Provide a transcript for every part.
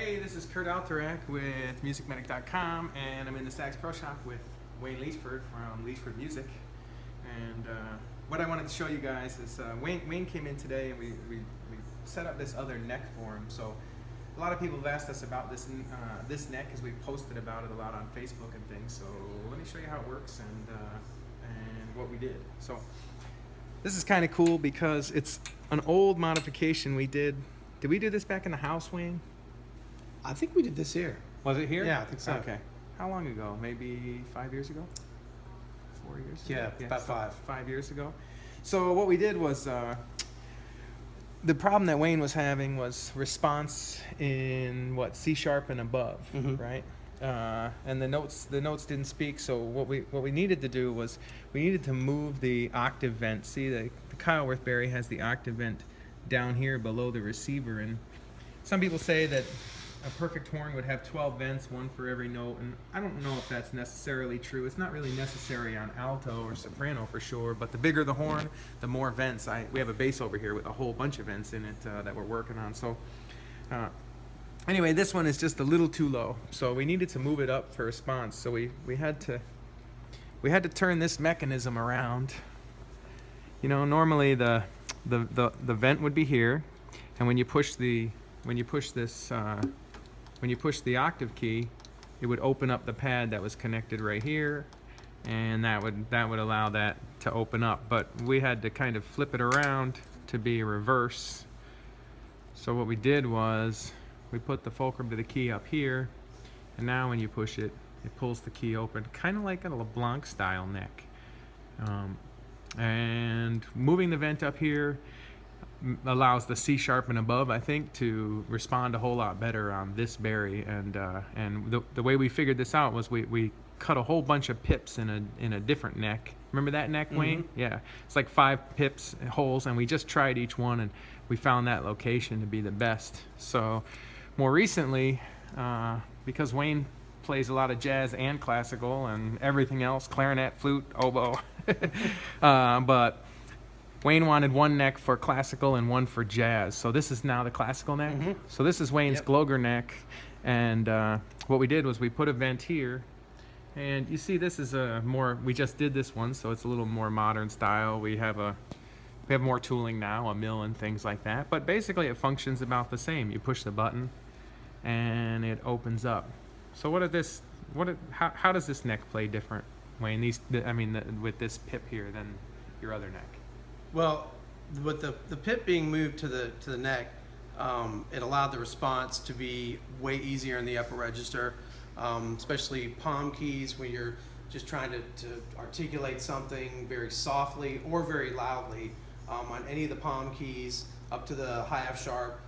Hey, this is Curt with MusicMedic.com, and I'm in the Sax ProShop with Wayne Leechford from Leechford Music. And what I wanted to show you guys is Wayne came in today, and we set up this other neck for him. So a lot of people have asked us about this neck, because we've posted about it a lot on Facebook and things. So let me show you how it works and what we did. So this is kind of cool because it's an old modification we did. Did we do this back in the house, Wayne? I think we did this here. Was it here? Yeah, I think so. Okay. How long ago? Maybe 5 years ago? 4 years ago? Yeah, about five. 5 years ago. So what we did was, the problem that Wayne was having was response in C sharp and above, right? And the notes didn't speak. So what we needed to do was we needed to move the octave vent. See, the Keilwerth Bari has the octave vent down here below the receiver, and some people say that a perfect horn would have 12 vents, one for every note, and I don't know if that's necessarily true. It's not really necessary on alto or soprano for sure, but the bigger the horn, the more vents. We have a bass over here with a whole bunch of vents in it that we're working on. So anyway, this one is just a little too low, so we needed to move it up for response. So we had to turn this mechanism around. You know, normally the vent would be here, and when you push the octave key, it would open up the pad that was connected right here, and that would allow that to open up. But we had to kind of flip it around to be reverse. So what we did was we put the fulcrum to the key up here, and now when you push it, it pulls the key open, kind of like a LeBlanc style neck. And moving the vent up here allows the C sharp and above, I think, to respond a whole lot better on this Bari. And the way we figured this out was we cut a whole bunch of pips in a different neck. Remember that neck, Wayne? Yeah, it's like 5 pips holes, and we just tried each one, and we found that location to be the best. So more recently, because Wayne plays a lot of jazz and classical and everything else, clarinet, flute, oboe, but Wayne wanted one neck for classical and one for jazz. So this is now the classical neck. So this is Wayne's Gloger neck. And what we did was we put a vent here. And you see, this is we just did this one, so it's a little more modern style. We have more tooling now, a mill and things like that. But basically it functions about the same. You push the button and it opens up. So how does this neck play different, Wayne? With this pip here than your other neck? Well, with the pip being moved to the neck, it allowed the response to be way easier in the upper register, especially palm keys when you're just trying to articulate something very softly or very loudly on any of the palm keys up to the high F sharp.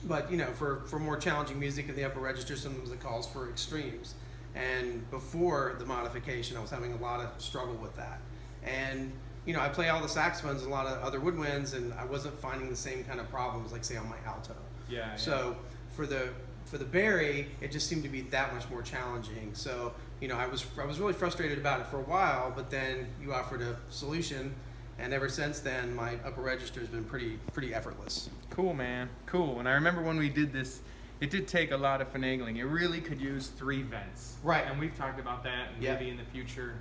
But you know, for more challenging music in the upper register, sometimes it calls for extremes. And before the modification, I was having a lot of struggle with that. And you know, I play all the saxophones and a lot of other woodwinds, and I wasn't finding the same kind of problems, like say on my alto. Yeah. So for the Bari, it just seemed to be that much more challenging. So you know, I was really frustrated about it for a while, but then you offered a solution, and ever since then, my upper register has been pretty effortless. Cool, man. Cool. And I remember when we did this, it did take a lot of finagling. It really could use 3 vents. Right. And we've talked about that, and maybe in the future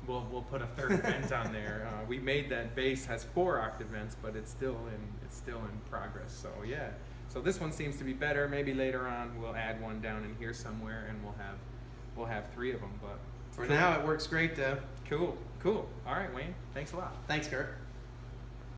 we'll put a 3rd vent on there. We made that bass has 4 octave vents, but it's still in progress. So yeah. So this one seems to be better. Maybe later on we'll add one down in here somewhere, and we'll have 3 of them. But for now, it works great though. Cool. All right, Wayne. Thanks a lot. Thanks, Curt.